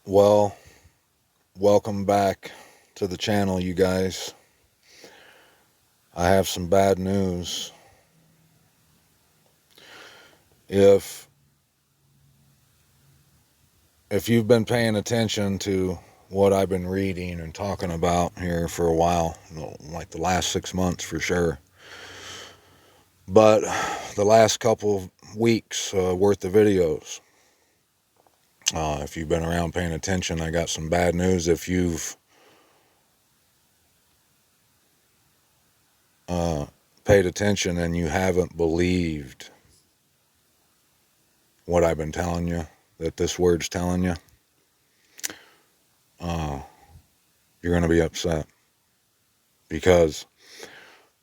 Well, welcome back to the channel, you guys. I have some bad news. If you've been paying attention to what I've been reading and talking about here for a while, like the last 6 months for sure, but the last couple of weeks worth of videos, if you've been around paying attention, I got some bad news. If you've paid attention and you haven't believed what I've been telling you, that this word's telling you, you're going to be upset, because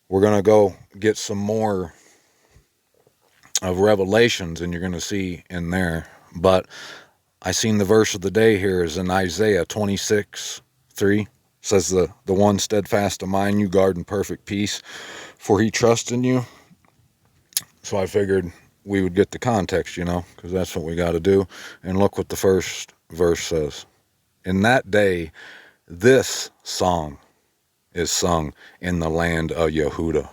we're going to go get some more of Revelations, and you're going to see in there. But I seen the verse of the day here is in Isaiah 26:3. Says the one steadfast of mind you guard in perfect peace, for he trusts in you. So I figured we would get the context, because that's what we got to do. And look what the first verse says. In that day, this song is sung in the land of Yehuda.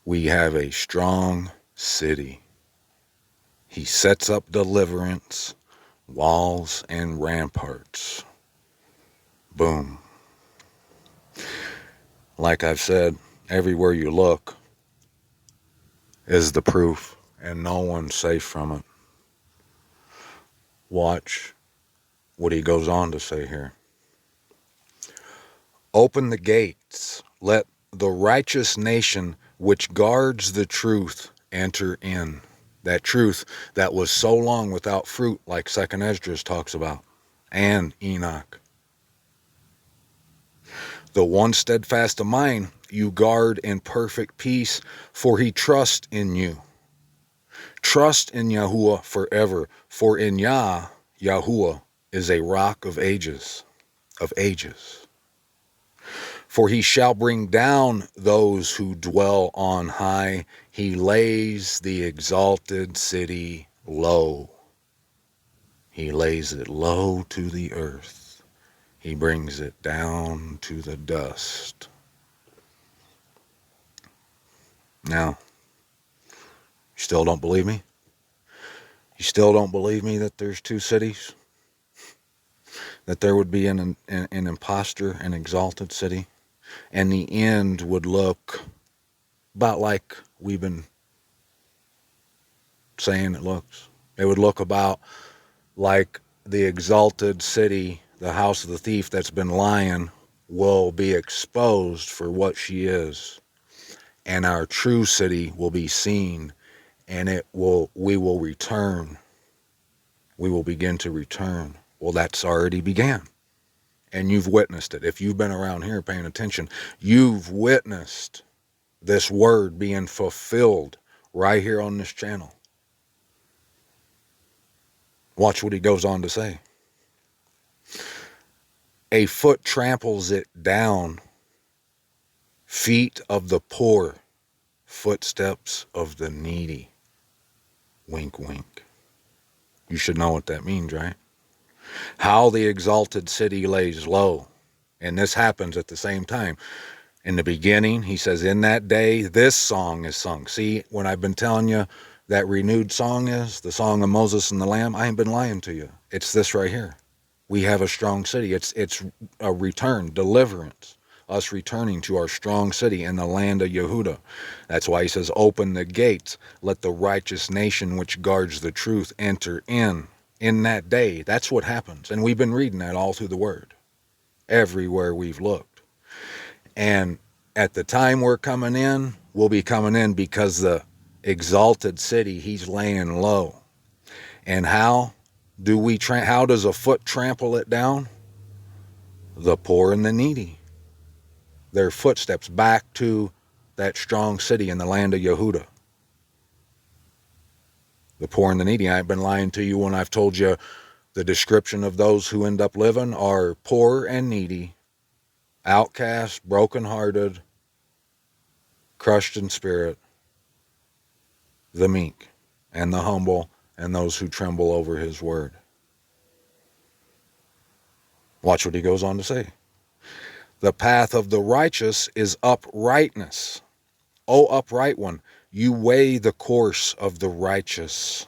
We have a strong city. He sets up deliverance, walls, and ramparts. Boom. Like I've said, everywhere you look is the proof, and no one's safe from it. Watch what he goes on to say here. Open the gates, let the righteous nation which guards the truth enter in. That truth that was so long without fruit, like 2nd Esdras talks about, and Enoch. The one steadfast of mind you guard in perfect peace, for he trusts in you. Trust in Yahuwah forever, for in Yahuwah is a rock of ages, For he shall bring down those who dwell on high. He lays the exalted city low. He lays it low to the earth. He brings it down to the dust. Now, you still don't believe me? You still don't believe me that there's two cities? That there would be an imposter, an exalted city? And the end would look about like we've been saying it looks. It would look about like the exalted city, the house of the thief that's been lying, will be exposed for what she is. And our true city will be seen, and we will return. We will begin to return. Well, that's already began. And you've witnessed it. If you've been around here paying attention, you've witnessed this word being fulfilled right here on this channel. Watch what he goes on to say. A foot tramples it down, feet of the poor, footsteps of the needy. Wink, wink. You should know what that means, right? How the exalted city lays low. And this happens at the same time. In the beginning, he says, in that day, this song is sung. See, when I've been telling you that renewed song is the song of Moses and the Lamb, I ain't been lying to you. It's this right here. We have a strong city. It's a return, deliverance, us returning to our strong city in the land of Yehuda. That's why he says, open the gates, let the righteous nation which guards the truth enter in. In that day, that's what happens. And we've been reading that all through the word, everywhere we've looked. And at the time we're coming in, we'll be coming in because the exalted city, he's laying low. And how does a foot trample it down? The poor and the needy. Their footsteps back to that strong city in the land of Yehuda. The poor and the needy. I've been lying to you when I've told you the description of those who end up living are poor and needy, outcast, brokenhearted, crushed in spirit, the meek and the humble, and those who tremble over his word. Watch what he goes on to say. The path of the righteous is uprightness. O upright one, you weigh the course of the righteous.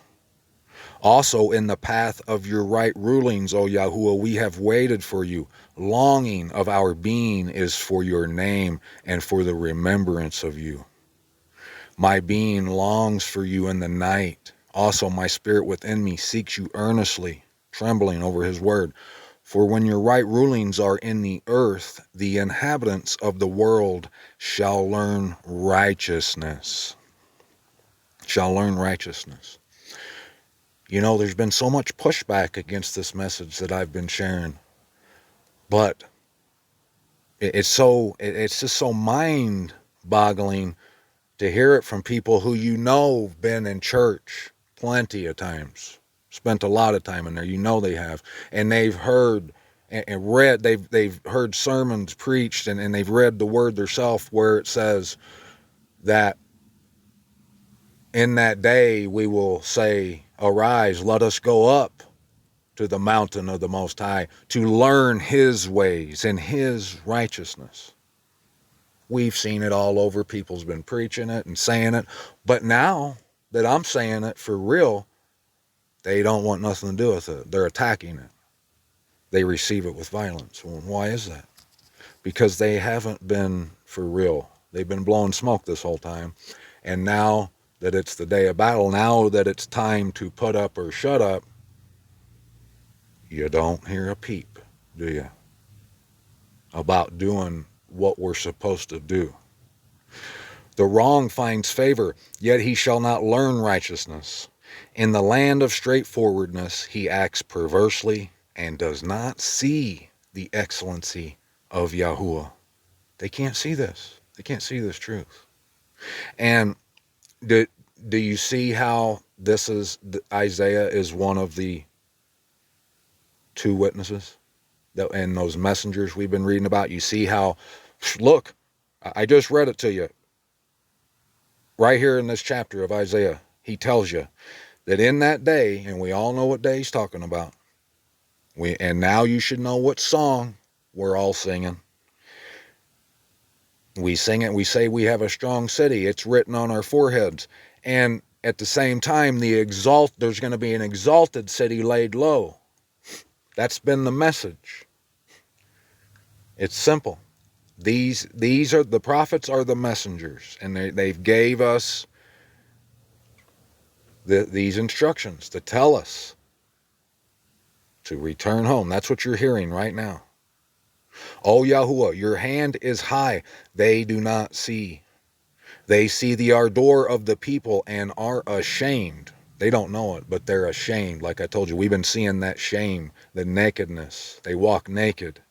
Also in the path of your right rulings, O Yahuwah, we have waited for you. Longing of our being is for your name and for the remembrance of you. My being longs for you in the night. Also my spirit within me seeks you earnestly, trembling over his word. For when your right rulings are in the earth, the inhabitants of the world shall learn righteousness. Shall learn righteousness. You know, there's been so much pushback against this message that I've been sharing. But it's just so mind-boggling to hear it from people who you know have been in church plenty of times, spent a lot of time in there. You know they have, and they've heard and read. They've heard sermons preached, and they've read the word themselves, where it says that in that day we will say, "Arise, let us go up to the mountain of the Most High to learn His ways and His righteousness." We've seen it all over. People's been preaching it and saying it. But now that I'm saying it for real, they don't want nothing to do with it. They're attacking it. They receive it with violence. Well, why is that? Because they haven't been for real. They've been blowing smoke this whole time. And now that it's the day of battle, now that it's time to put up or shut up, you don't hear a peep, do you? About doing what we're supposed to do. The wrong finds favor, yet he shall not learn righteousness. In the land of straightforwardness he acts perversely and does not see the excellency of Yahuwah. They can't see this. They can't see this truth. And do you see how this is, Isaiah is one of the two witnesses and those messengers we've been reading about? You see how, look, I just read it to you. Right here in this chapter of Isaiah, he tells you that in that day, and we all know what day he's talking about, and now you should know what song we're all singing. We sing it, we say we have a strong city. It's written on our foreheads. And at the same time, there's going to be an exalted city laid low. That's been the message. It's simple. These are the prophets, are the messengers, and they've gave us these instructions to tell us to return home. That's what you're hearing right now. O Yahuwah, your hand is high. They do not see. They see the ardor of the people and are ashamed. They don't know it, but they're ashamed. Like I told you, we've been seeing that shame, the nakedness. They walk naked.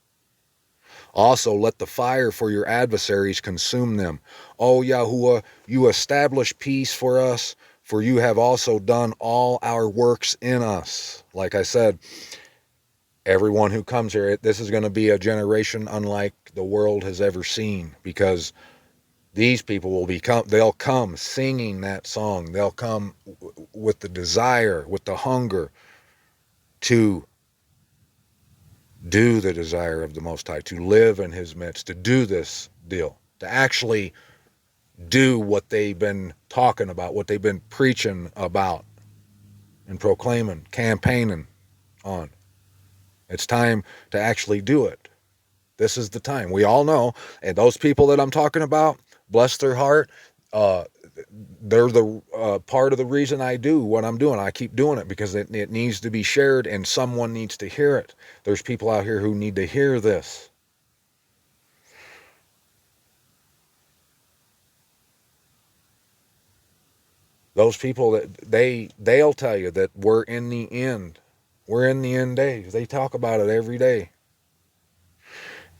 Also, let the fire for your adversaries consume them. O Yahuwah, you establish peace for us, for you have also done all our works in us. Like I said, everyone who comes here, this is going to be a generation unlike the world has ever seen, because these people they'll come singing that song. They'll come with the desire, with the hunger to do the desire of the Most High, to live in His midst, to do this deal, to actually do what they've been talking about, what they've been preaching about and proclaiming, campaigning on. It's time to actually do it. This is the time. We all know, and those people that I'm talking about, bless their heart, they're the part of the reason I do what I'm doing. I keep doing it because it needs to be shared, and someone needs to hear it. There's people out here who need to hear this. Those people, that they'll tell you that we're in the end. We're in the end days. They talk about it every day.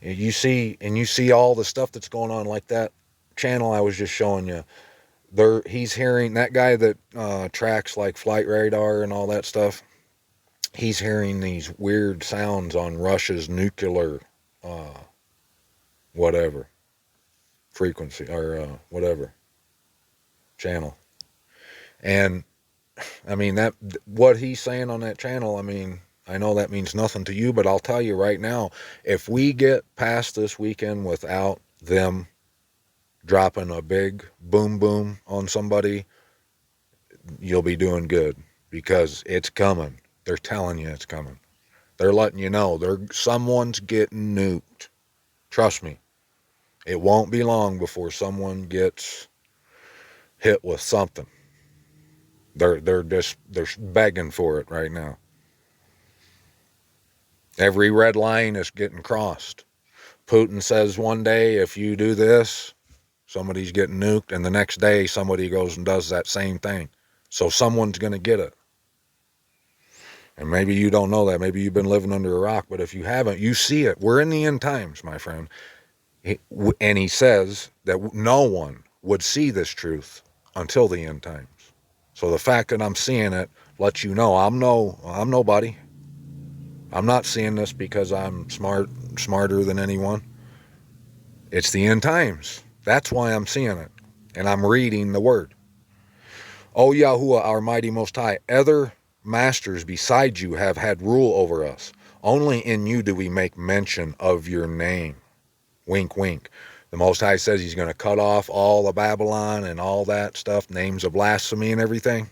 You see all the stuff that's going on, like that channel I was just showing you. He's hearing, that guy that tracks like flight radar and all that stuff, he's hearing these weird sounds on Russia's nuclear whatever frequency or whatever channel. And I mean, that what he's saying on that channel, I mean, I know that means nothing to you, but I'll tell you right now, if we get past this weekend without them dropping a big boom boom on somebody, you'll be doing good, because it's coming. They're telling you it's coming. They're letting you know someone's getting nuked. Trust me. It won't be long before someone gets hit with something. They're begging for it right now. Every red line is getting crossed. Putin says one day, if you do this, somebody's getting nuked, and the next day somebody goes and does that same thing. So someone's going to get it. And maybe you don't know that. Maybe you've been living under a rock, but if you haven't, you see it. We're in the end times, my friend. And he says that no one would see this truth until the end times. So the fact that I'm seeing it lets you know I'm nobody. I'm not seeing this because I'm smarter than anyone. It's the end times. That's why I'm seeing it. And I'm reading the word. O Yahuwah, our mighty most high, other masters beside you have had rule over us. Only in you do we make mention of your name. Wink, wink. The Most High says he's going to cut off all of Babylon and all that stuff, names of blasphemy and everything.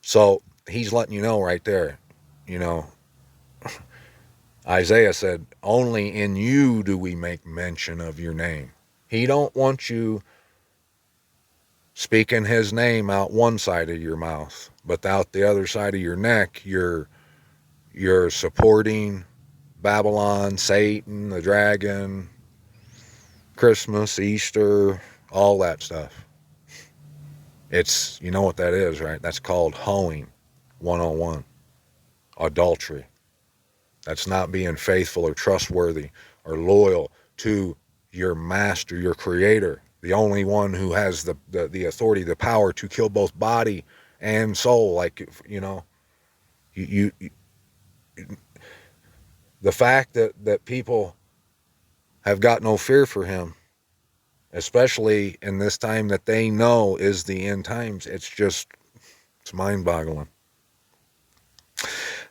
So he's letting you know right there, you know, Isaiah said, only in you do we make mention of your name. He don't want you speaking his name out one side of your mouth, but out the other side of your neck, you're supporting Babylon, Satan, the dragon, Christmas, Easter, all that stuff. It's, you know what that is, right? That's called hoeing 101. Adultery. That's not being faithful or trustworthy or loyal to your master, your creator, the only one who has the authority, the power to kill both body and soul. Like, you know, you the fact that people have got no fear for him, especially in this time that they know is the end times, it's mind-boggling.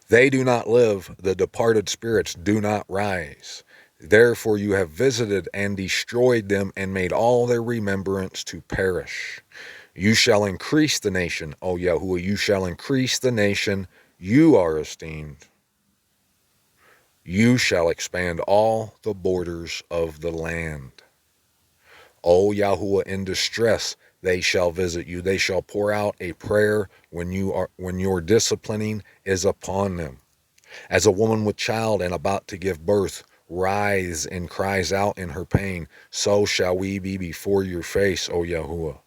They do not live, the departed spirits do not rise. Therefore you have visited and destroyed them and made all their remembrance to perish. You shall increase the nation, O Yahuwah, you shall increase the nation, you are esteemed. You shall expand all the borders of the land. O Yahuwah, in distress they shall visit you. They shall pour out a prayer when your disciplining is upon them. As a woman with child and about to give birth writhes and cries out in her pain, so shall we be before your face, O Yahuwah.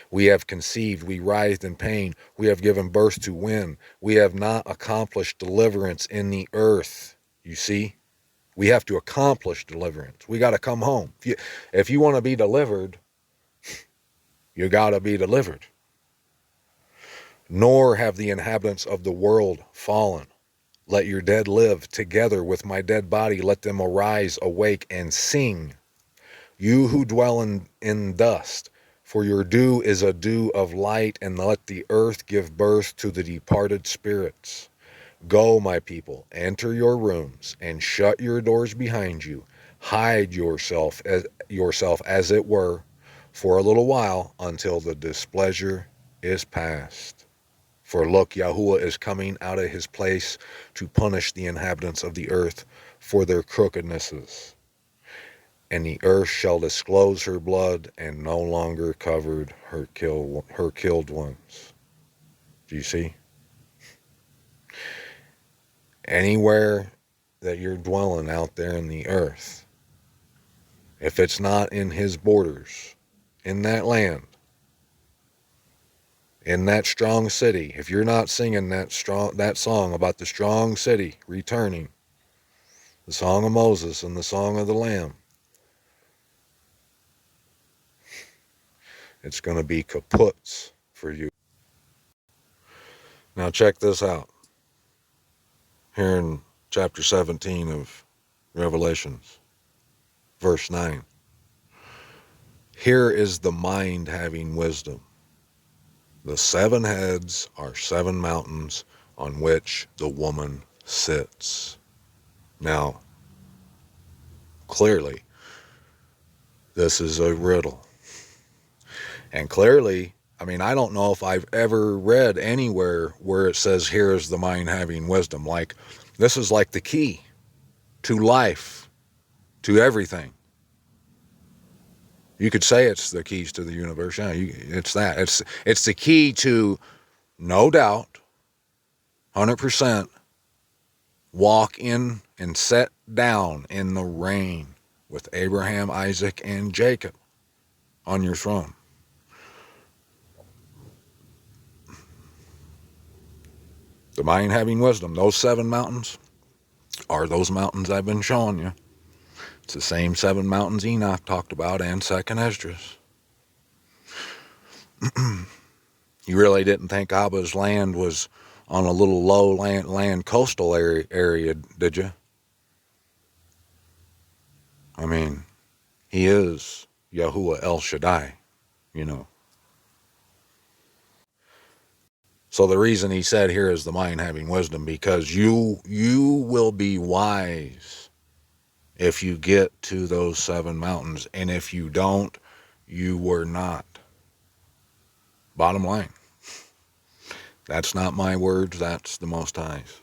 We have conceived, we writhed in pain, we have given birth to wind. We have not accomplished deliverance in the earth. You see? We have to accomplish deliverance. We got to come home. If you want to be delivered, you got to be delivered. Nor have the inhabitants of the world fallen. Let your dead live together with my dead body. Let them arise, awake, and sing. You who dwell in dust, for your dew is a dew of light, and let the earth give birth to the departed spirits. Go, my people, enter your rooms, and shut your doors behind you. Hide yourself as it were, for a little while, until the displeasure is past. For look, Yahuwah is coming out of his place to punish the inhabitants of the earth for their crookednesses. And the earth shall disclose her blood, and no longer covered her killed ones. Do you see? Anywhere that you're dwelling out there in the earth, if it's not in his borders, in that land, in that strong city, if you're not singing that song about the strong city returning, the song of Moses and the song of the Lamb, it's going to be kaputs for you. Now check this out. Here in chapter 17 of Revelations, verse 9. Here is the mind having wisdom. The 7 heads are 7 mountains on which the woman sits. Now, clearly, this is a riddle. And clearly, I mean, I don't know if I've ever read anywhere where it says, here is the mind having wisdom. Like, this is like the key to life, to everything. You could say it's the keys to the universe. Yeah, it's that. It's the key to, no doubt, 100%, walk in and sit down in the reign with Abraham, Isaac, and Jacob on your throne. The mind having wisdom. Those 7 mountains are those mountains I've been showing you. It's the same 7 mountains Enoch talked about and 2nd Esdras. You really didn't think Abba's land was on a little low land coastal area, did you? I mean, he is Yahuwah El Shaddai, you know. So the reason he said, here is the mind having wisdom, because you will be wise if you get to those 7 mountains. And if you don't, you were not. Bottom line. That's not my words, that's the Most High's.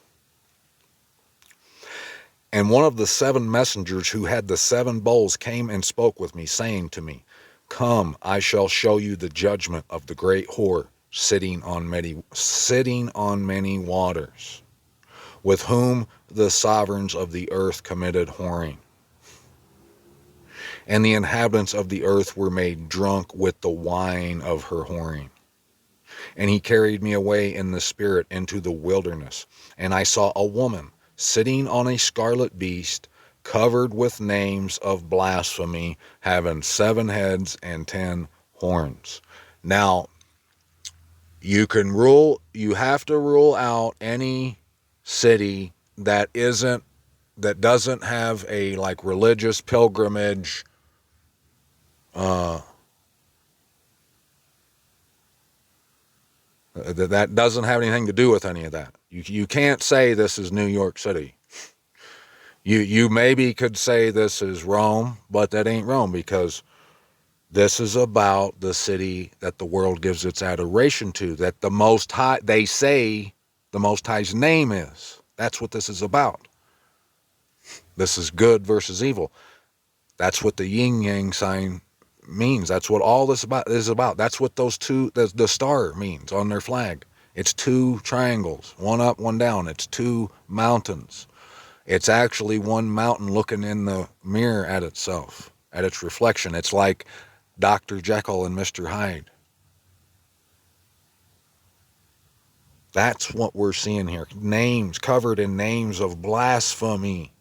And one of the 7 messengers who had the 7 bowls came and spoke with me, saying to me, come, I shall show you the judgment of the great whore sitting on many waters, with whom the sovereigns of the earth committed whoring. And the inhabitants of the earth were made drunk with the wine of her whoring. And he carried me away in the spirit into the wilderness, and I saw a woman sitting on a scarlet beast, covered with names of blasphemy, having 7 heads and 10 horns. Now, you have to rule out any city that doesn't have a like religious pilgrimage that doesn't have anything to do with any of that. You can't say this is New York City. You maybe could say this is Rome, but that ain't Rome, because this is about the city that the world gives its adoration to, that the Most High, they say the Most High's name is. That's what this is about. This is good versus evil. That's what the yin yang sign means. That's what all this is about. That's what those two, the star means on their flag. It's 2 triangles, one up, one down. It's 2 mountains. It's actually one mountain looking in the mirror at itself, at its reflection. It's like Dr. Jekyll and Mr. Hyde. That's what we're seeing here. Names, covered in names of blasphemy.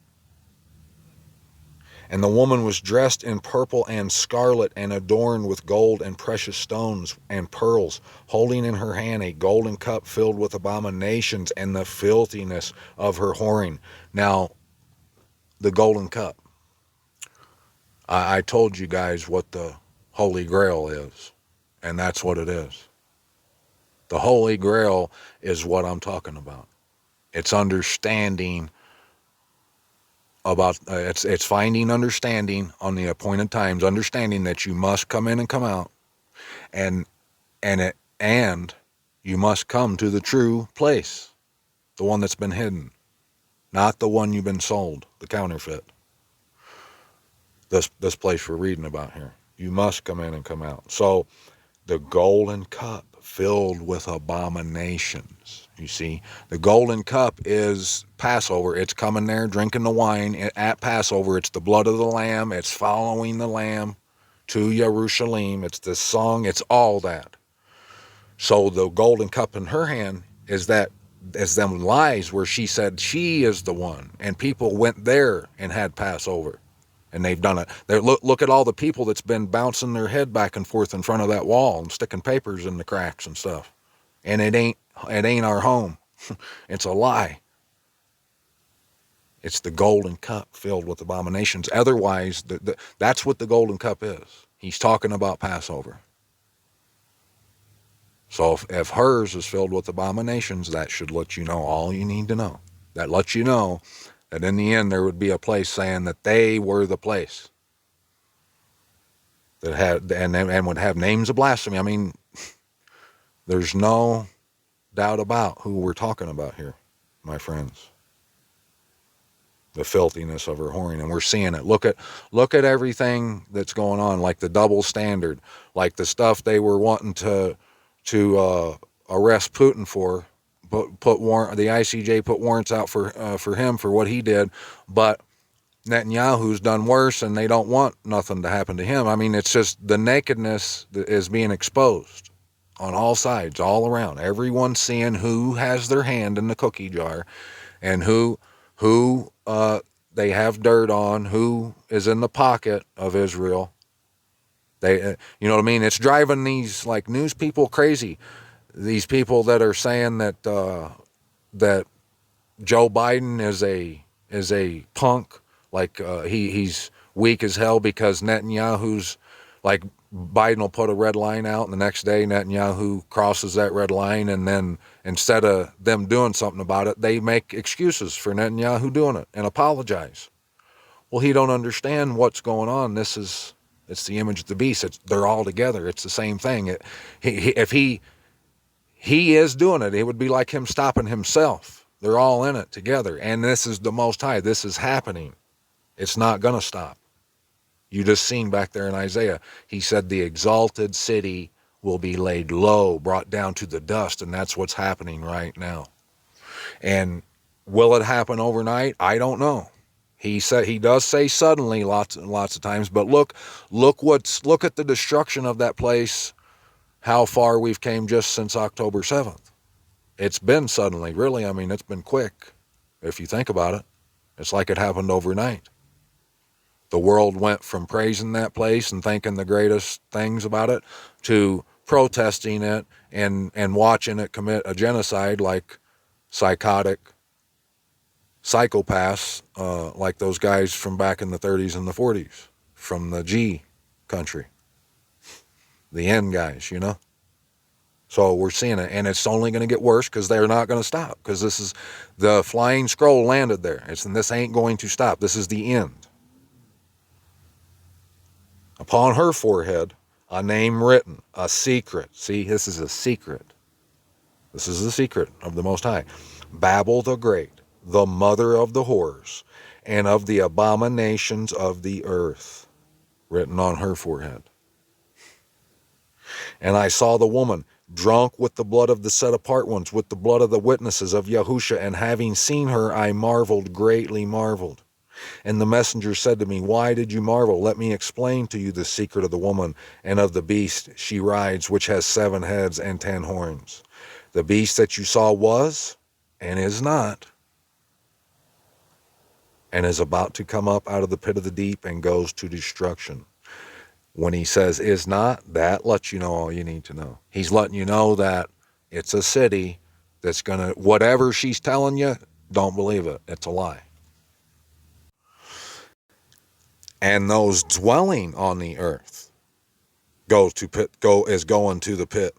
And the woman was dressed in purple and scarlet, and adorned with gold and precious stones and pearls, holding in her hand a golden cup filled with abominations and the filthiness of her whoring. Now, the golden cup. I told you guys what the Holy Grail is, and that's what it is. The Holy Grail is what I'm talking about. It's understanding about, it's finding understanding on the appointed times, understanding that you must come in and come out, and you must come to the true place, the one that's been hidden, not the one you've been sold, the counterfeit. This place we're reading about here. You must come in and come out. So the golden cup filled with abominations. You see, the golden cup is Passover. It's coming there, drinking the wine at Passover. It's the blood of the Lamb. It's following the Lamb to Jerusalem. It's the song. It's all that. So the golden cup in her hand is them lies where she said she is the one, and people went there and had Passover. And they've done it. Look at all the people that's been bouncing their head back and forth in front of that wall and sticking papers in the cracks and stuff. And it ain't our home. It's a lie. It's the golden cup filled with abominations. Otherwise, that's what the golden cup is. He's talking about Passover. So if hers is filled with abominations, that should let you know all you need to know. that lets you know that in the end there would be a place saying that they were the place that had and would have names of blasphemy. I mean, there's no doubt about who we're talking about here, my friends. The filthiness of her whoring, and we're seeing it. Look at everything that's going on, like the double standard, like the stuff they were wanting to arrest Putin for, put warrant, the ICJ put warrants out for him for what he did, but Netanyahu's done worse, and they don't want nothing to happen to him. I mean, it's just the nakedness that is being exposed on all sides, all around. Everyone's seeing who has their hand in the cookie jar, and who they have dirt on, who is in the pocket of Israel. They, you know what I mean? It's driving these like news people crazy. These people that are saying that that Joe Biden is a punk, like he's weak as hell because Netanyahu's like Biden will put a red line out, and the next day Netanyahu crosses that red line, and then instead of them doing something about it, they make excuses for Netanyahu doing it and apologize. Well, he don't understand what's going on. It's the image of the beast. They're all together. It's the same thing. If he is doing it, it would be like him stopping himself. They're all in it together, and this is the Most High. This is happening. It's not going to stop. You just seen back there in Isaiah, he said the exalted city will be laid low, brought down to the dust, and that's what's happening right now. And will it happen overnight? I don't know. He does say suddenly lots and lots of times, but look at the destruction of that place, how far we've came just since October 7th. It's been suddenly, really. I mean, it's been quick. If you think about it, it's like it happened overnight. The world went from praising that place and thinking the greatest things about it to protesting it and watching it commit a genocide like psychotic psychopaths, like those guys from back in the 30s and the 40s from the G country. The N guys, you know. So we're seeing it, and it's only going to get worse because they're not going to stop, because this is the flying scroll landed there. And this ain't going to stop. This is the end. Upon her forehead, a name written, a secret. See, this is a secret. This is the secret of the Most High. Babel the Great, the mother of the whores, and of the abominations of the earth, written on her forehead. And I saw the woman drunk with the blood of the set apart ones, with the blood of the witnesses of Yahusha, and having seen her, I marveled, greatly marveled. And the messenger said to me, why did you marvel? Let me explain to you the secret of the woman and of the beast she rides, which has 7 heads and 10 horns. The beast that you saw was, and is not, and is about to come up out of the pit of the deep and goes to destruction. When he says is not, that lets you know all you need to know. He's letting you know that it's a city that's going to, whatever she's telling you, don't believe it. It's a lie. And those dwelling on the earth is going to the pit,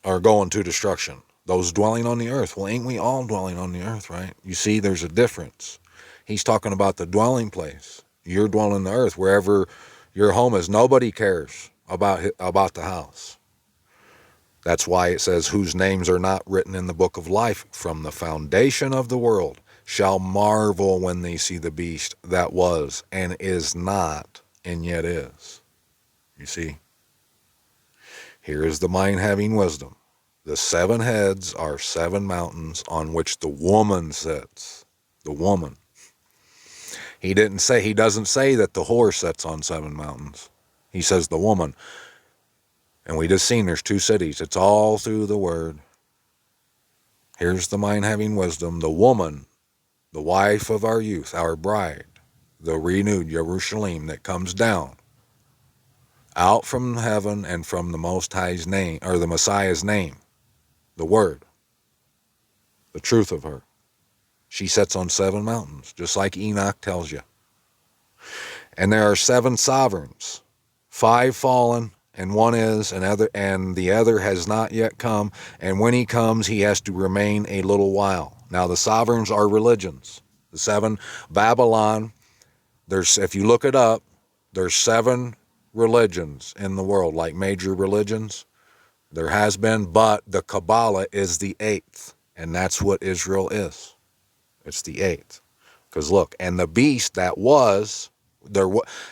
or going to destruction. Those dwelling on the earth. Well, ain't we all dwelling on the earth, right? You see, there's a difference. He's talking about the dwelling place. You're dwelling the earth, wherever your home is. Nobody cares about the house. That's why it says, whose names are not written in the book of life from the foundation of the world shall marvel when they see the beast that was and is not and yet is. You see? Here is the mind having wisdom. The 7 heads are 7 mountains on which the woman sits. The woman. He doesn't say that the whore sits on 7 mountains. He says the woman. And we just seen there's 2 cities. It's all through the word. Here's the mind having wisdom. The woman, the wife of our youth, our bride, the renewed Jerusalem that comes down out from heaven and from the Most High's name, or the Messiah's name, the word, the truth of her. She sits on 7 mountains, just like Enoch tells you. And there are 7 sovereigns, 5 fallen, and 1 is, and the other has not yet come. And when he comes, he has to remain a little while. Now the sovereigns are religions. The seven, Babylon, if you look it up, there's 7 religions in the world, like major religions. There has been, but the Kabbalah is the 8th, and that's what Israel is. It's the 8th. Because look, and the beast that was,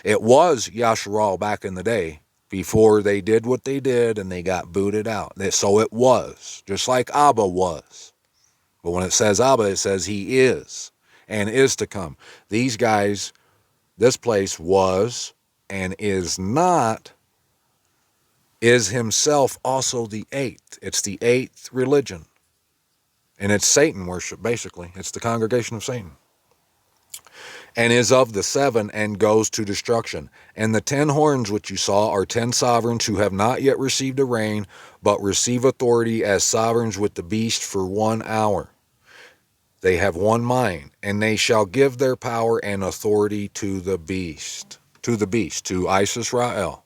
it was Yasharal back in the day, before they did what they did and they got booted out. So it was, just like Abba was. But when it says Abba, it says he is and is to come. These guys, this place was and is not, is himself also the 8th. It's the 8th religion. And it's Satan worship, basically. It's the congregation of Satan. And is of the 7 and goes to destruction. And the 10 horns which you saw are 10 sovereigns who have not yet received a reign, but receive authority as sovereigns with the beast for 1 hour. They have one mind, and they shall give their power and authority to the beast, to Isis Rael,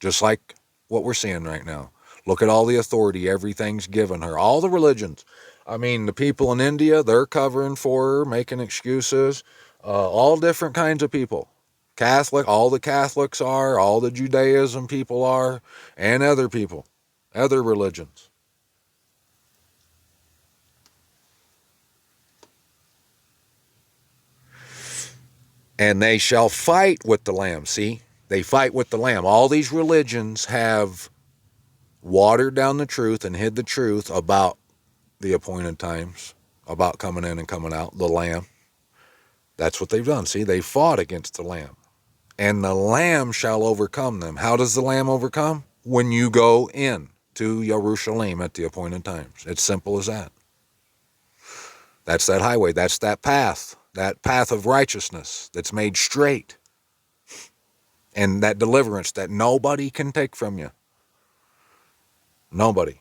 just like what we're seeing right now. Look at all the authority, everything's given her. All the religions. I mean, the people in India, they're covering for her, making excuses. All different kinds of people. Catholic, all the Catholics are, all the Judaism people are, and other people, other religions. And they shall fight with the Lamb. See, they fight with the Lamb. All these religions have watered down the truth and hid the truth about the appointed times, about coming in and coming out, the Lamb. That's what they've done. See, they fought against the Lamb. And the Lamb shall overcome them. How does the Lamb overcome? When you go in to Jerusalem at the appointed times. It's simple as that. That's that highway. That's that path of righteousness that's made straight. And that deliverance that nobody can take from you. Nobody.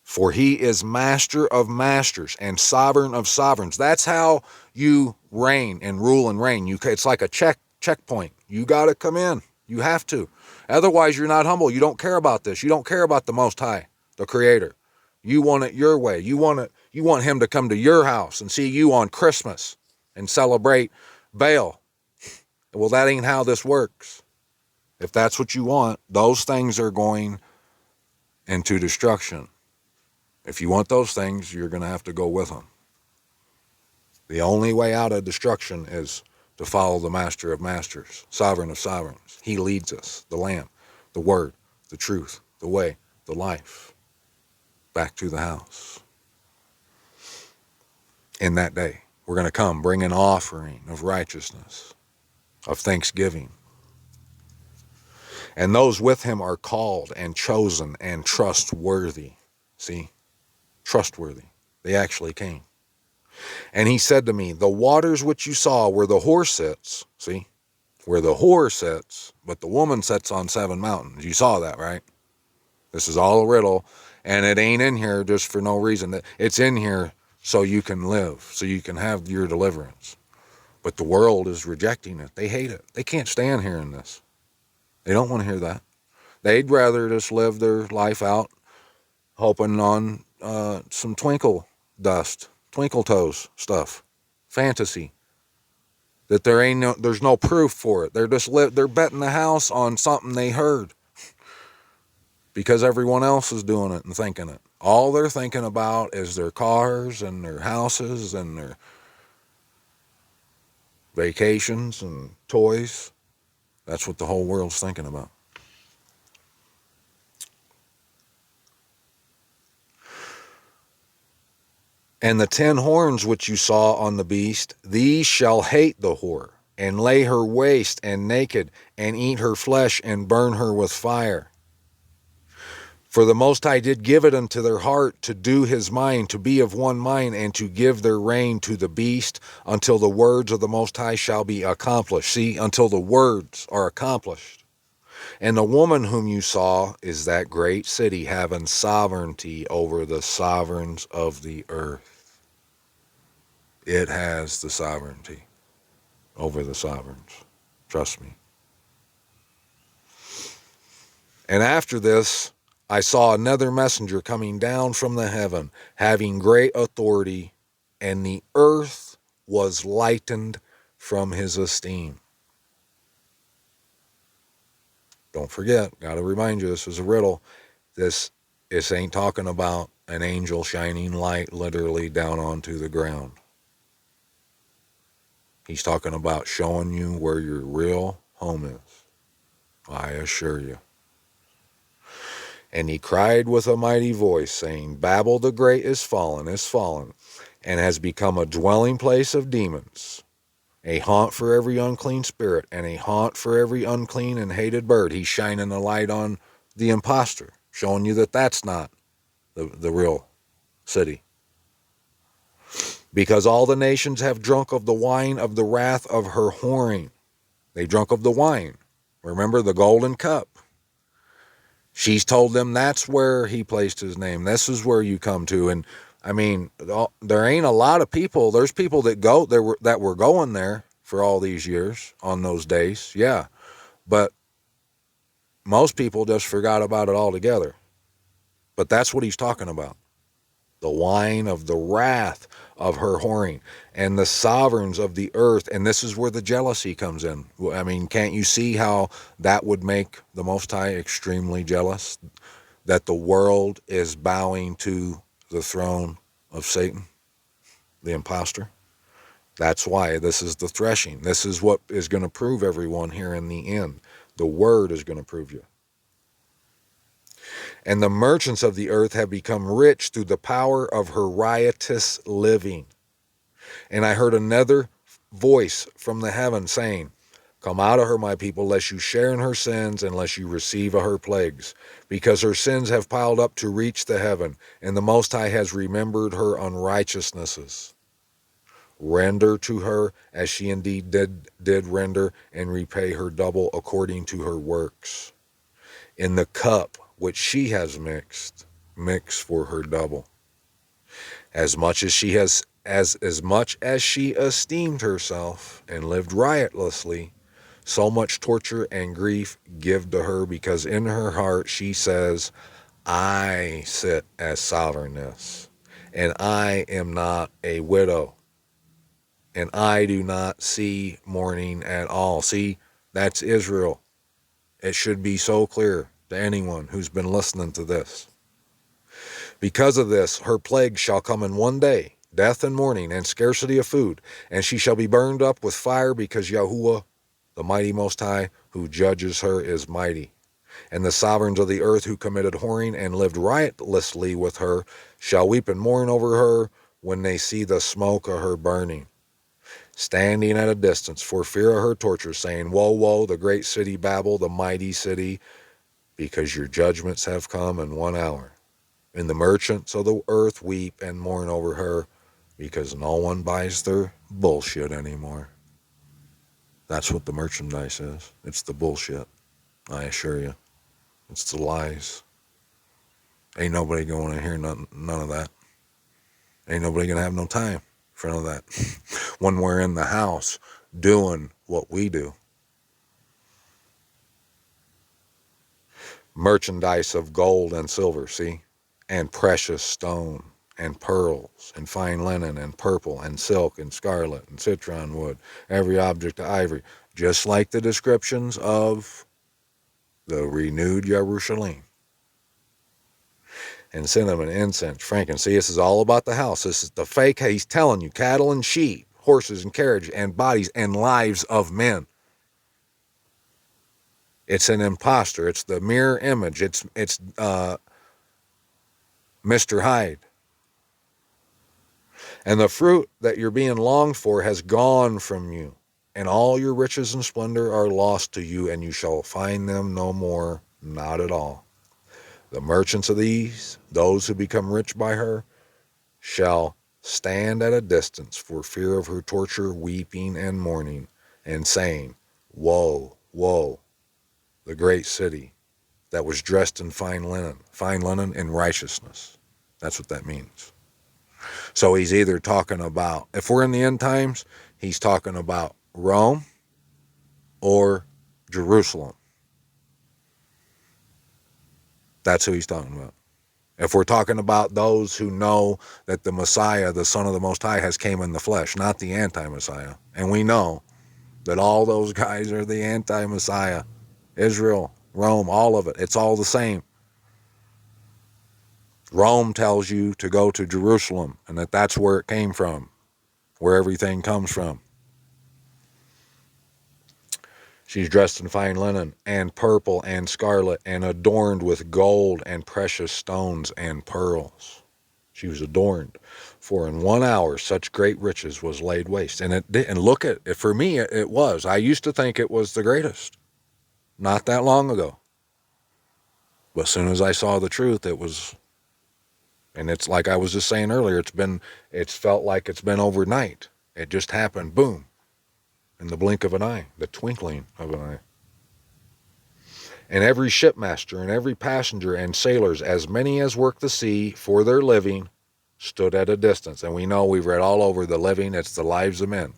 For he is master of masters and sovereign of sovereigns. That's how you reign and rule and reign. It's like a checkpoint. You got to come in. You have to. Otherwise, you're not humble. You don't care about this. You don't care about the Most High, the Creator. You want it your way. You want him to come to your house and see you on Christmas and celebrate Baal. Well, that ain't how this works. If that's what you want, those things are going into destruction. If you want those things, you're going to have to go with them. The only way out of destruction is to follow the Master of Masters, Sovereign of Sovereigns. He leads us, the Lamb, the Word, the truth, the way, the life, back to the house. In that day, we're going to come bring an offering of righteousness, of thanksgiving. And those with him are called and chosen and trustworthy. See? Trustworthy. They actually came. And he said to me, the waters which you saw where the whore sits, see, where the whore sits, but the woman sits on 7 mountains. You saw that, right? This is all a riddle, and it ain't in here just for no reason. It's in here so you can live, so you can have your deliverance. But the world is rejecting it. They hate it. They can't stand hearing this. They don't want to hear that. They'd rather just live their life out hoping on some twinkle toes stuff, fantasy. That there's no proof for it. They're betting the house on something they heard because everyone else is doing it and thinking it. All they're thinking about is their cars and their houses and their vacations and toys. That's what the whole world's thinking about. And the 10 horns which you saw on the beast, these shall hate the whore, and lay her waste and naked, and eat her flesh, and burn her with fire. For the Most High did give it unto their heart to do his mind, to be of one mind, and to give their reign to the beast, until the words of the Most High shall be accomplished. See, until the words are accomplished. And the woman whom you saw is that great city, having sovereignty over the sovereigns of the earth. It has the sovereignty over the sovereigns. Trust me. And after this, I saw another messenger coming down from the heaven, having great authority and the earth was lightened from his esteem. Don't forget, got to remind you, this is a riddle. This ain't talking about an angel shining light literally down onto the ground. He's talking about showing you where your real home is. I assure you. And he cried with a mighty voice, saying, Babel the great is fallen, and has become a dwelling place of demons, a haunt for every unclean spirit, and a haunt for every unclean and hated bird. He's shining a light on the imposter, showing you that that's not the real city. Because all the nations have drunk of the wine of the wrath of her whoring. They drunk of the wine. Remember the golden cup. She's told them that's where he placed his name. This is where you come to. And I mean, there ain't a lot of people. There's people that were going there for all these years on those days. Yeah. But most people just forgot about it altogether. But that's what he's talking about. The wine of the wrath of her whoring, and the sovereigns of the earth. And this is where the jealousy comes in. I mean, can't you see how that would make the Most High extremely jealous? That the world is bowing to the throne of Satan, the imposter. That's why this is the threshing. This is what is going to prove everyone here in the end. The word is going to prove you. And the merchants of the earth have become rich through the power of her riotous living. And I heard another voice from the heaven saying, Come out of her, my people, lest you share in her sins, and lest you receive of her plagues. Because her sins have piled up to reach the heaven, and the Most High has remembered her unrighteousnesses. Render to her as she indeed did render, and repay her double according to her works. In the cup which she has mixed, mix for her double. As much as she esteemed herself and lived riotously, so much torture and grief give to her, because in her heart she says, I sit as sovereigness, and I am not a widow, and I do not see mourning at all. See, that's Israel. It should be so clear to anyone who's been listening to this. Because of this, her plague shall come in one day, death and mourning and scarcity of food, and she shall be burned up with fire, because Yahuwah, the mighty Most High, who judges her, is mighty. And the sovereigns of the earth who committed whoring and lived riotously with her shall weep and mourn over her when they see the smoke of her burning, standing at a distance for fear of her torture, saying, Woe, woe, the great city Babel, the mighty city, because your judgments have come in 1 hour. And the merchants of the earth weep and mourn over her, because no one buys their bullshit anymore. That's what the merchandise is. It's the bullshit, I assure you. It's the lies. Ain't nobody going to hear none of that. Ain't nobody going to have no time for none of that. When we're in the house doing what we do. Merchandise of gold and silver, see? And precious stone, and pearls, and fine linen, and purple, and silk, and scarlet, and citron wood, every object of ivory, just like the descriptions of the renewed Jerusalem. And cinnamon, incense, frankincense. See, this is all about the house. This is the fake. He's telling you, cattle and sheep, horses and carriage, and bodies and lives of men. It's an imposter. It's the mirror image. It's Mr. Hyde. And the fruit that you're being longed for has gone from you, and all your riches and splendor are lost to you, and you shall find them no more, not at all. The merchants of these, those who become rich by her, shall stand at a distance for fear of her torture, weeping and mourning, and saying, Woe, woe, the great city that was dressed in fine linen in righteousness. That's what that means. So he's either talking about, if we're in the end times, he's talking about Rome or Jerusalem. That's who he's talking about. If we're talking about those who know that the Messiah, the Son of the Most High, has came in the flesh, not the anti-Messiah. And we know that all those guys are the anti-Messiah. Israel, Rome, all of it. It's all the same. Rome tells you to go to Jerusalem and that that's where it came from, where everything comes from. She's dressed in fine linen and purple and scarlet and adorned with gold and precious stones and pearls. She was adorned, for in 1 hour such great riches was laid waste. And it did, and look at it, for me it was. I used to think it was the greatest, not that long ago. But as soon as I saw the truth, it was, and it's like I was just saying earlier, it's felt like it's been overnight. It just happened, boom, in the blink of an eye, the twinkling of an eye. And every shipmaster and every passenger and sailors, as many as work the sea for their living, stood at a distance. And we know, we've read all over the living, it's the lives of men.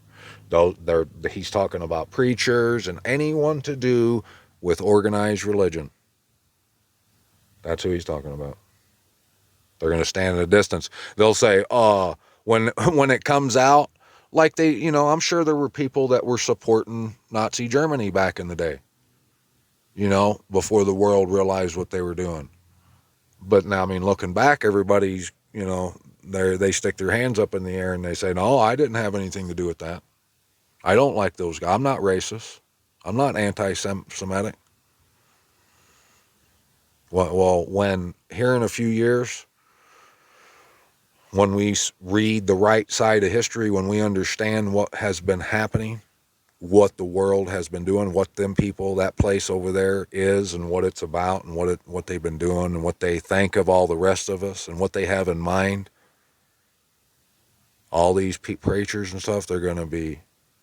He's talking about preachers and anyone to do with organized religion. That's who he's talking about. They're going to stand at a distance. They'll say, when it comes out, like I'm sure there were people that were supporting Nazi Germany back in the day, before the world realized what they were doing. But now, looking back, everybody's, they stick their hands up in the air and they say, no, I didn't have anything to do with that. I don't like those guys. I'm not racist. I'm not anti-Semitic. Well, when here in a few years, when we read the right side of history, when we understand what has been happening, what the world has been doing, what them people, that place over there is, and what it's about, and what they've been doing, and what they think of all the rest of us, and what they have in mind, all these preachers and stuff, they're going to be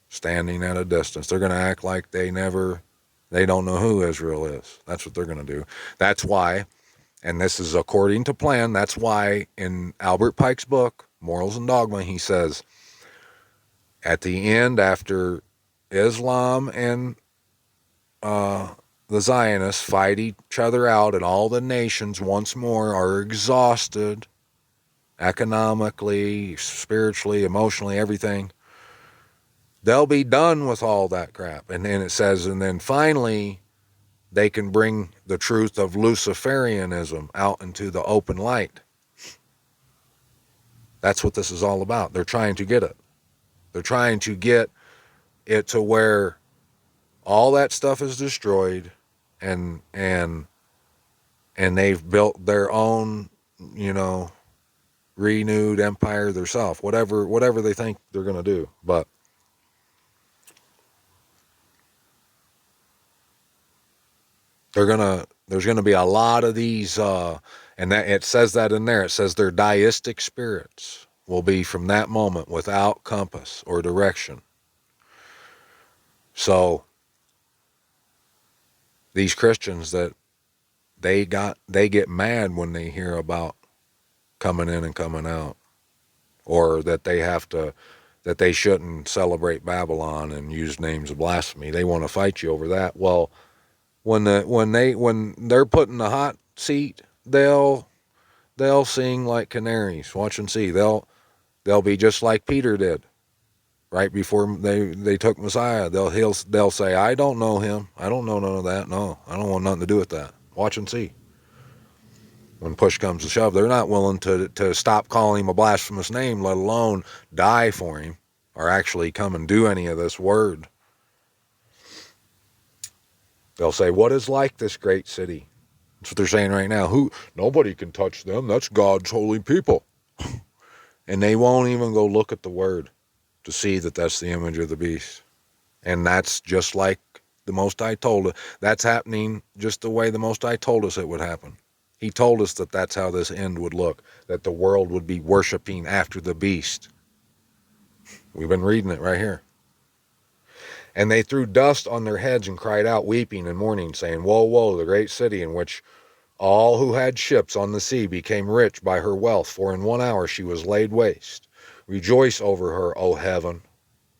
standing at a distance. They're going to act like they don't know who Israel is. That's what they're going to do. That's why, and this is according to plan, that's why in Albert Pike's book, Morals and Dogma, he says, at the end, after Islam and the Zionists fight each other out and all the nations once more are exhausted, economically, spiritually, emotionally, everything, they'll be done with all that crap. And then it says, and then finally they can bring the truth of Luciferianism out into the open light. That's what this is all about. They're trying to get it. They're trying to get it to where all that stuff is destroyed, and they've built their own, renewed empire themselves. Whatever they think they're going to do, but there's gonna be a lot of these, and that it says that in there. It says their deistic spirits will be from that moment without compass or direction. So these Christians that they get mad when they hear about coming in and coming out, or that they shouldn't celebrate Babylon and use names of blasphemy. They want to fight you over that. Well, when they're put in the hot seat, they'll sing like canaries. Watch and see. They'll be just like Peter did right before they took Messiah. They'll say, I don't know him. I don't know none of that. No, I don't want nothing to do with that. Watch and see. When push comes to shove, they're not willing to stop calling him a blasphemous name, let alone die for him or actually come and do any of this word. They'll say, what is like this great city? That's what they're saying right now. Nobody can touch them. That's God's holy people. And they won't even go look at the word to see that that's the image of the beast. And that's just like the Most High told us. That's happening just the way the Most High told us it would happen. He told us that that's how this end would look, that the world would be worshiping after the beast. We've been reading it right here. And they threw dust on their heads and cried out, weeping and mourning, saying, woe, woe, the great city in which all who had ships on the sea became rich by her wealth, for in 1 hour she was laid waste. Rejoice over her, O heaven,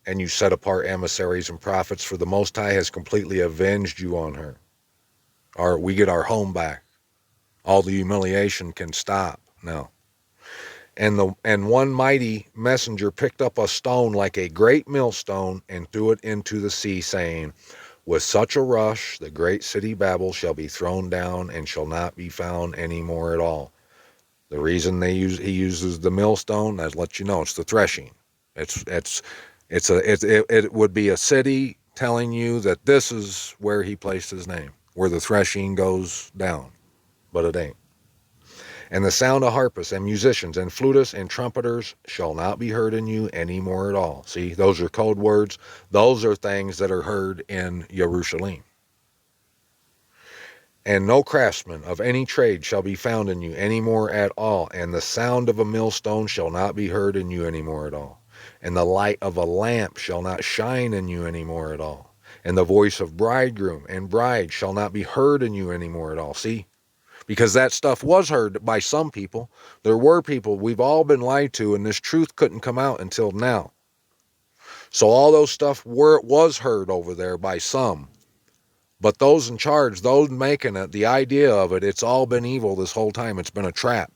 and you set apart emissaries and prophets, for the Most High has completely avenged you on her. We get our home back. All the humiliation can stop now. And one mighty messenger picked up a stone like a great millstone and threw it into the sea, saying, with such a rush, the great city Babel shall be thrown down and shall not be found any more at all. The reason he uses the millstone, that lets you know it's the threshing. It would be a city telling you that this is where he placed his name, where the threshing goes down, but it ain't. And the sound of harpists and musicians and flutists and trumpeters shall not be heard in you any more at all. See, those are code words. Those are things that are heard in Jerusalem. And no craftsman of any trade shall be found in you any more at all. And the sound of a millstone shall not be heard in you any more at all. And the light of a lamp shall not shine in you any more at all. And the voice of bridegroom and bride shall not be heard in you any more at all. See? Because that stuff was heard by some people. There were people, we've all been lied to, and this truth couldn't come out until now. So all those stuff was heard over there by some. But those in charge, those making it, the idea of it, it's all been evil this whole time. It's been a trap.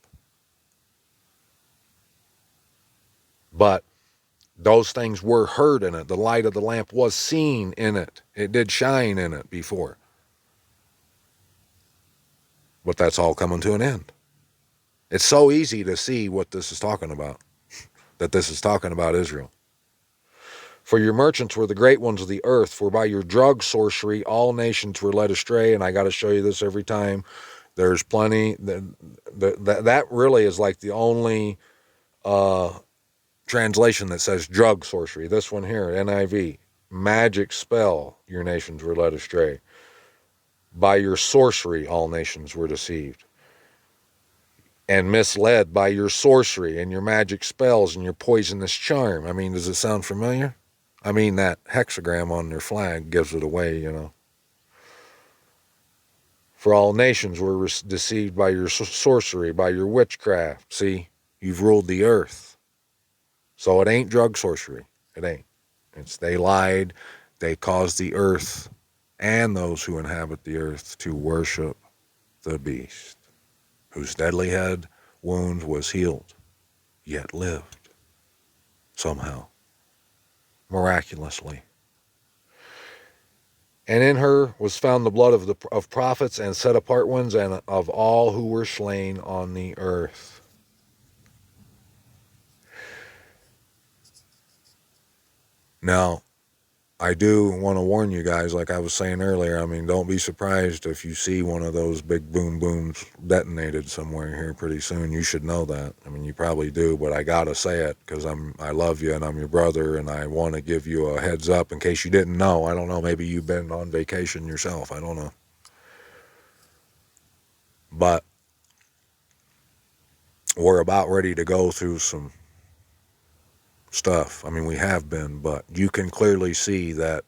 But those things were heard in it. The light of the lamp was seen in it. It did shine in it before. But that's all coming to an end. It's so easy to see what this is talking about, that this is talking about Israel. For your merchants were the great ones of the earth, for by your drug sorcery all nations were led astray. And I got to show you this every time. There's plenty. That really is like the only translation that says drug sorcery. This one here, NIV, magic spell, your nations were led astray. By your sorcery all nations were deceived and misled by your sorcery and your magic spells and your poisonous charm. I mean, does it sound familiar? I mean, that hexagram on their flag gives it away, you know. For all nations were deceived by your sorcery, by your witchcraft. See, you've ruled the earth. So it ain't drug sorcery. It ain't. They lied. They caused the earth and those who inhabit the earth to worship the beast, whose deadly head wound was healed, yet lived somehow, miraculously. And in her was found the blood of prophets and set apart ones, and of all who were slain on the earth. Now, I do want to warn you guys, like I was saying earlier, I mean, don't be surprised if you see one of those big boom booms detonated somewhere here pretty soon. You should know that. I mean, you probably do, but I gotta say it because I love you and I'm your brother, and I want to give you a heads up in case you didn't know. I don't know, maybe you've been on vacation yourself. I don't know. But we're about ready to go through some stuff. I mean, we have been, but you can clearly see that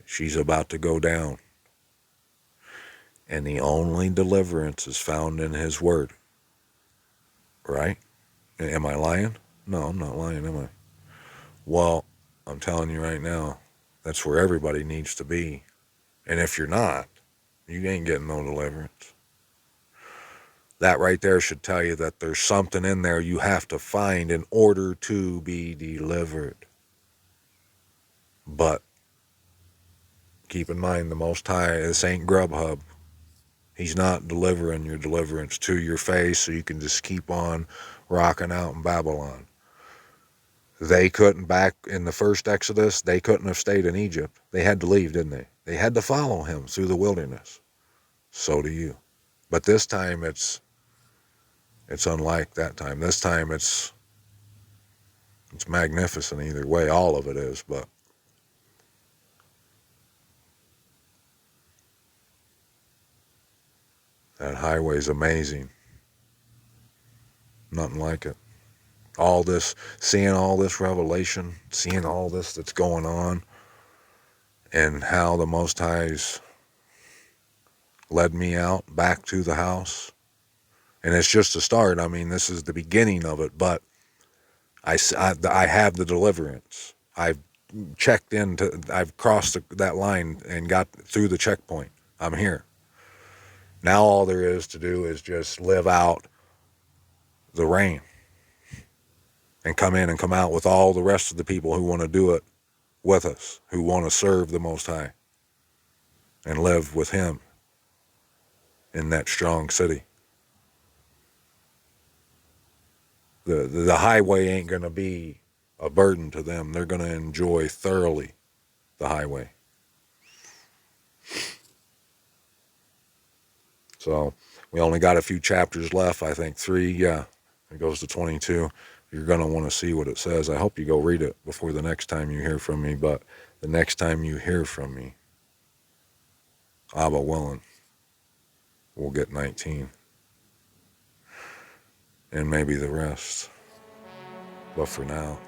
she's about to go down. And the only deliverance is found in his word. Right? Am I lying? No, I'm not lying, am I? Well, I'm telling you right now, that's where everybody needs to be. And if you're not, you ain't getting no deliverance. That right there should tell you that there's something in there you have to find in order to be delivered. But keep in mind, the Most High, this ain't Grubhub. He's not delivering your deliverance to your face so you can just keep on rocking out in Babylon. They couldn't, back in the first Exodus, they couldn't have stayed in Egypt. They had to leave, didn't they? They had to follow him through the wilderness. So do you. But this time it's unlike that time. This time it's magnificent either way. All of it is, but that highway's amazing. Nothing like it. All this, seeing all this revelation, seeing all this that's going on, and how the Most High's led me out back to the house. And it's just a start. I mean, this is the beginning of it, but I have the deliverance. I've checked into, I've crossed that line and got through the checkpoint. I'm here. Now all there is to do is just live out the reign and come in and come out with all the rest of the people who want to do it with us, who want to serve the Most High and live with Him in that strong city. The highway ain't going to be a burden to them. They're going to enjoy thoroughly the highway. So we only got a few chapters left, I think 3. Yeah, it goes to 22. You're going to want to see what it says. I hope you go read it before the next time you hear from me. But the next time you hear from me, Abba willing, we'll get 19. And maybe the rest. But for now,